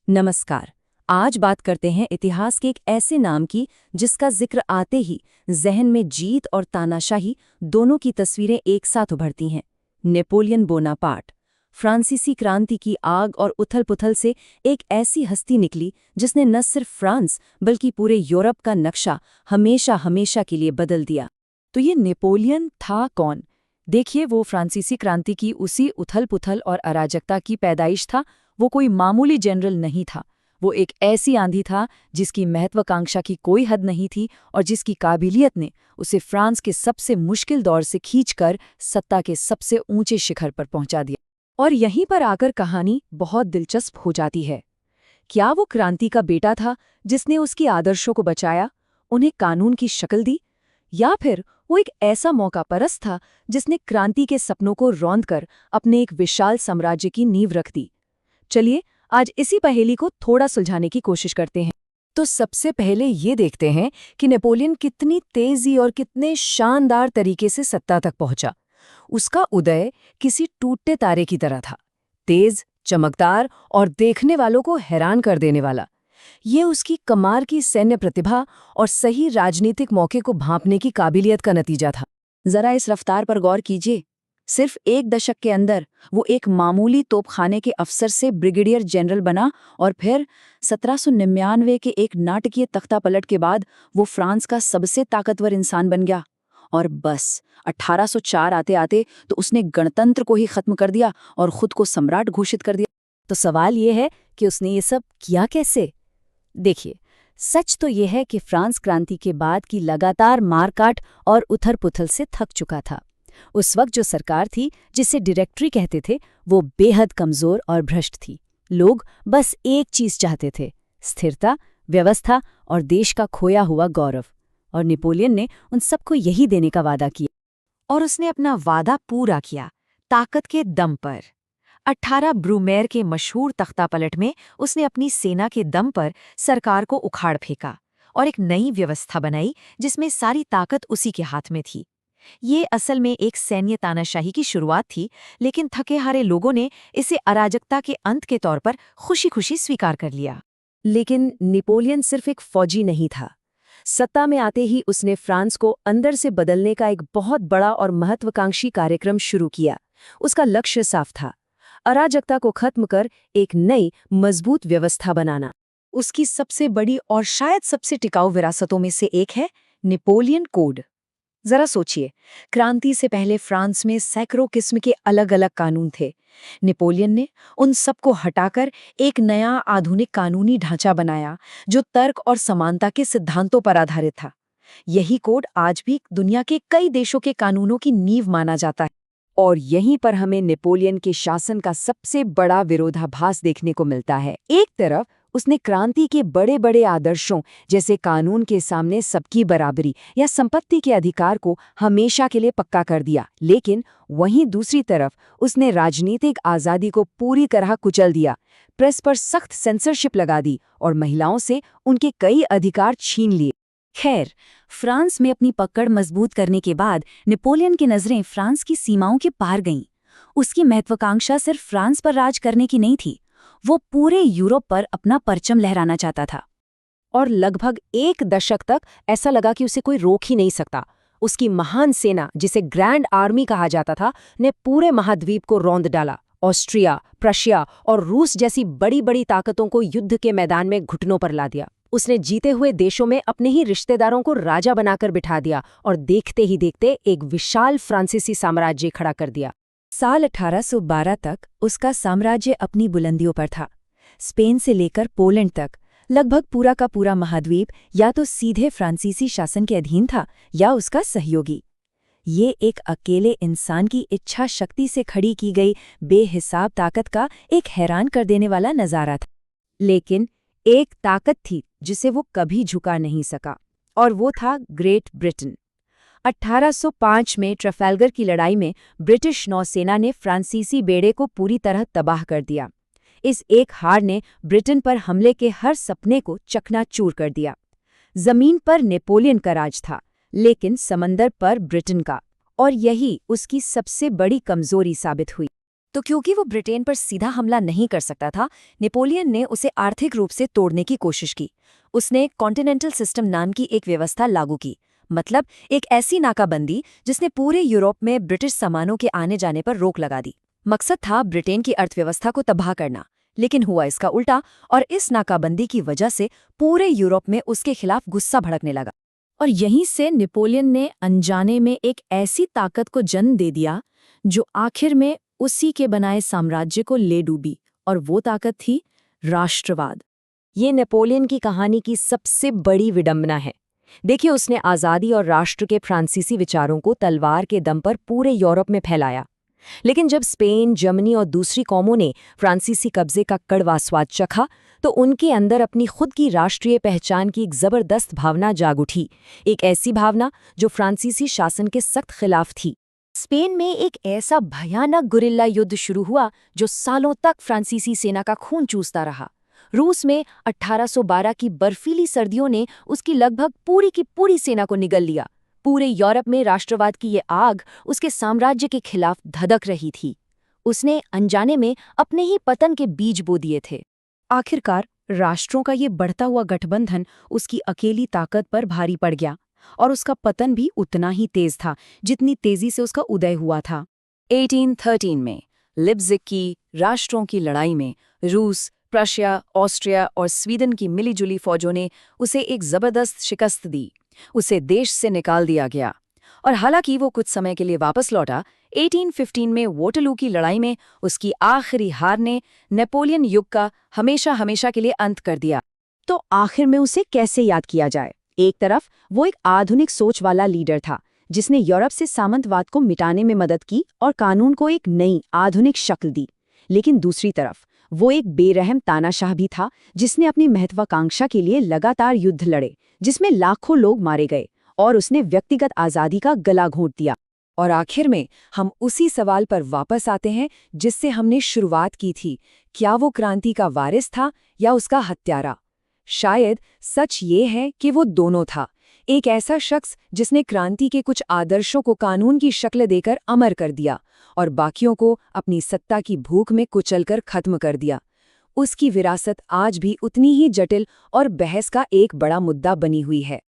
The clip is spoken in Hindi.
नमस्कार। आज बात करते हैं इतिहास के एक ऐसे नाम की जिसका जिक्र आते ही जहन में जीत और तानाशाही दोनों की तस्वीरें एक साथ उभरती हैं। Napoleon Bonaparte. फ्रांसीसी क्रांति की आग और उथल-पुथल से एक ऐसी हस्ती निकली जिसने न सिर्फ फ्रांस बल्कि पूरे यूरोप का नक्शा हमेशा हमेशा के लिए बदल दिया। तो ये नेपोलियन था कौन? देखिए, वो फ्रांसीसी क्रांति की उसी उथल-पुथल और अराजकता की पैदाइश था। वो कोई मामूली जनरल नहीं था। वो एक ऐसी आंधी था जिसकी महत्वाकांक्षा की कोई हद नहीं थी और जिसकी काबिलियत ने उसे फ्रांस के सबसे मुश्किल दौर से खींचकर सत्ता के सबसे ऊंचे शिखर पर पहुंचा दिया। और यहीं पर आकर कहानी बहुत दिलचस्प हो जाती है। क्या वो क्रांति का बेटा था जिसने उसकी आदर्शों को बचाया, उन्हें कानून की शक्ल दी, या फिर वो एक ऐसा मौका परस्त था जिसने क्रांति के सपनों को रौंदकर अपने एक विशाल साम्राज्य की नींव रख दी? चलिए आज इसी पहेली को थोड़ा सुलझाने की कोशिश करते हैं। तो सबसे पहले ये देखते हैं कि नेपोलियन कितनी तेजी और कितने शानदार तरीके से सत्ता तक पहुंचा। उसका उदय किसी टूटते तारे की तरह था, तेज, चमकदार और देखने वालों को हैरान कर देने वाला। ये उसकी कमाल की सैन्य प्रतिभा और सही राजनीतिक मौके को भांपने की काबिलियत का नतीजा था। जरा इस रफ्तार पर गौर कीजिए। सिर्फ एक दशक के अंदर वो एक मामूली तोपखाने के अफसर से ब्रिगेडियर जनरल बना और फिर 1799 के एक नाटकीय तख्तापलट के बाद वो फ्रांस का सबसे ताकतवर इंसान बन गया। और बस 1804 आते आते तो उसने गणतंत्र को ही खत्म कर दिया और खुद को सम्राट घोषित कर दिया। तो सवाल ये है कि उसने ये सब किया कैसे? देखिए, सच तो ये है कि फ्रांस क्रांति के बाद की लगातार मारकाट और उथल-पुथल से थक चुका था। उस वक्त जो सरकार थी, जिसे डायरेक्टरी कहते थे, वो बेहद कमजोर और भ्रष्ट थी। लोग बस एक चीज चाहते थे, स्थिरता, व्यवस्था और देश का खोया हुआ गौरव। और नेपोलियन ने उन सबको यही देने का वादा किया। और उसने अपना वादा पूरा किया, ताकत के दम पर। 18 ब्रूमेर के मशहूर तख्तापलट में उसने अपनी सेना के दम पर सरकार को उखाड़ फेंका और एक नई व्यवस्था बनाई जिसमें सारी ताकत उसी के हाथ में थी। ये असल में एक सैन्य तानाशाही की शुरुआत थी, लेकिन थके हारे लोगों ने इसे अराजकता के अंत के तौर पर खुशी-खुशी स्वीकार कर लिया। लेकिन नेपोलियन सिर्फ एक फौजी नहीं था। सत्ता में आते ही उसने फ्रांस को अंदर से बदलने का एक बहुत बड़ा और महत्वाकांक्षी कार्यक्रम शुरू किया। उसका लक्ष्य साफ था, अराजकता को खत्म कर एक नई मजबूत व्यवस्था बनाना। उसकी सबसे बड़ी और शायद सबसे टिकाऊ विरासतों में से एक है नेपोलियन कोड। जरा सोचिए, क्रांति से पहले फ्रांस में सैकड़ों किस्म के अलग अलग कानून थे। नेपोलियन ने उन सबको हटाकर एक नया आधुनिक कानूनी ढांचा बनाया जो तर्क और समानता के सिद्धांतों पर आधारित था। यही कोड आज भी दुनिया के कई देशों के कानूनों की नींव माना जाता है। और यहीं पर हमें नेपोलियन के शासन का सबसे बड़ा विरोधाभास देखने को मिलता है। एक तरफ उसने क्रांति के बड़े बड़े आदर्शों जैसे कानून के सामने सबकी बराबरी या संपत्ति के अधिकार को हमेशा के लिए पक्का कर दिया, लेकिन वहीं दूसरी तरफ उसने राजनीतिक आज़ादी को पूरी तरह कुचल दिया, प्रेस पर सख्त सेंसरशिप लगा दी और महिलाओं से उनके कई अधिकार छीन लिए। खैर, फ्रांस में अपनी पकड़ मजबूत करने के बाद नेपोलियन की नज़रें फ्रांस की सीमाओं के पार गईं। उसकी महत्वाकांक्षा सिर्फ फ्रांस पर राज करने की नहीं थी, वो पूरे यूरोप पर अपना परचम लहराना चाहता था। और लगभग एक दशक तक ऐसा लगा कि उसे कोई रोक ही नहीं सकता। उसकी महान सेना, जिसे ग्रैंड आर्मी कहा जाता था, ने पूरे महाद्वीप को रौंद डाला। ऑस्ट्रिया, प्रशिया और रूस जैसी बड़ी बड़ी ताकतों को युद्ध के मैदान में घुटनों पर ला दिया। उसने जीते हुए देशों में अपने ही रिश्तेदारों को राजा बनाकर बिठा दिया और देखते ही देखते एक विशाल फ्रांसीसी साम्राज्य खड़ा कर दिया। साल 1812 तक उसका साम्राज्य अपनी बुलंदियों पर था। स्पेन से लेकर पोलैंड तक लगभग पूरा का पूरा महाद्वीप या तो सीधे फ्रांसीसी शासन के अधीन था या उसका सहयोगी। ये एक अकेले इंसान की इच्छा शक्ति से खड़ी की गई बेहिसाब ताकत का एक हैरान कर देने वाला नज़ारा था। लेकिन एक ताकत थी जिसे वो कभी झुका नहीं सका, और वो था ग्रेट ब्रिटेन। 1805 में ट्रफैल्गर की लड़ाई में ब्रिटिश नौसेना ने फ्रांसीसी बेड़े को पूरी तरह तबाह कर दिया। इस एक हार ने ब्रिटेन पर हमले के हर सपने को चकनाचूर कर दिया। जमीन पर नेपोलियन का राज था, लेकिन समंदर पर ब्रिटेन का, और यही उसकी सबसे बड़ी कमजोरी साबित हुई। तो क्योंकि वो ब्रिटेन पर सीधा हमला नहीं कर सकता था, नेपोलियन ने उसे आर्थिक रूप से तोड़ने की कोशिश की। उसने कॉन्टिनेंटल सिस्टम नाम की एक व्यवस्था लागू की, मतलब एक ऐसी नाकाबंदी जिसने पूरे यूरोप में ब्रिटिश सामानों के आने जाने पर रोक लगा दी। मकसद था ब्रिटेन की अर्थव्यवस्था को तबाह करना, लेकिन हुआ इसका उल्टा, और इस नाकाबंदी की वजह से पूरे यूरोप में उसके खिलाफ गुस्सा भड़कने लगा। और यहीं से नेपोलियन ने अनजाने में एक ऐसी ताकत को जन्म दे दिया जो आखिर में उसी के बनाए साम्राज्य को ले डूबी, और वो ताकत थी राष्ट्रवाद। ये नेपोलियन की कहानी की सबसे बड़ी विडंबना है। देखिए, उसने आज़ादी और राष्ट्र के फ्रांसीसी विचारों को तलवार के दम पर पूरे यूरोप में फैलाया। लेकिन जब स्पेन, जर्मनी और दूसरी कौमों ने फ्रांसीसी कब्जे का कड़वा स्वाद चखा, तो उनके अंदर अपनी खुद की राष्ट्रीय पहचान की एक जबरदस्त भावना जाग उठी, एक ऐसी भावना जो फ्रांसीसी शासन के सख्त खिलाफ थी। स्पेन में एक ऐसा भयानक गुरिल्ला युद्ध शुरू हुआ जो सालों तक फ्रांसीसी सेना का खून चूसता रहा। रूस में 1812 की बर्फीली सर्दियों ने उसकी लगभग पूरी की पूरी सेना को निगल लिया। पूरे यूरोप में राष्ट्रवाद की ये आग उसके साम्राज्य के खिलाफ धधक रही थी। उसने अनजाने में अपने ही पतन के बीज बो दिए थे। आखिरकार राष्ट्रों का ये बढ़ता हुआ गठबंधन उसकी अकेली ताकत पर भारी पड़ गया, और उसका पतन भी उतना ही तेज था जितनी तेजी से उसका उदय हुआ था। 1813 में लिप्जिग की राष्ट्रों की लड़ाई में रूस, प्रशिया, ऑस्ट्रिया और स्वीडन की मिलीजुली फौजों ने उसे एक जबरदस्त शिकस्त दी। उसे देश से निकाल दिया गया, और हालांकि वो कुछ समय के लिए वापस लौटा, 1815 में वोटरलू की लड़ाई में उसकी आखिरी हार ने नेपोलियन युग का हमेशा हमेशा के लिए अंत कर दिया। तो आखिर में उसे कैसे याद किया जाए? एक तरफ वो एक आधुनिक सोच वाला लीडर था जिसने यूरोप से सामंतवाद को मिटाने में मदद की और कानून को एक नई आधुनिक शक्ल दी। लेकिन दूसरी तरफ वो एक बेरहम तानाशाह भी था जिसने अपनी महत्वाकांक्षा के लिए लगातार युद्ध लड़े, जिसमें लाखों लोग मारे गए, और उसने व्यक्तिगत आज़ादी का गला घोंट दिया। और आखिर में हम उसी सवाल पर वापस आते हैं जिससे हमने शुरुआत की थी, क्या वो क्रांति का वारिस था या उसका हत्यारा? शायद सच ये है कि वो दोनों था। एक ऐसा शख्स जिसने क्रांति के कुछ आदर्शों को कानून की शक्ल देकर अमर कर दिया और बाकियों को अपनी सत्ता की भूख में कुचलकर खत्म कर दिया। उसकी विरासत आज भी उतनी ही जटिल और बहस का एक बड़ा मुद्दा बनी हुई है।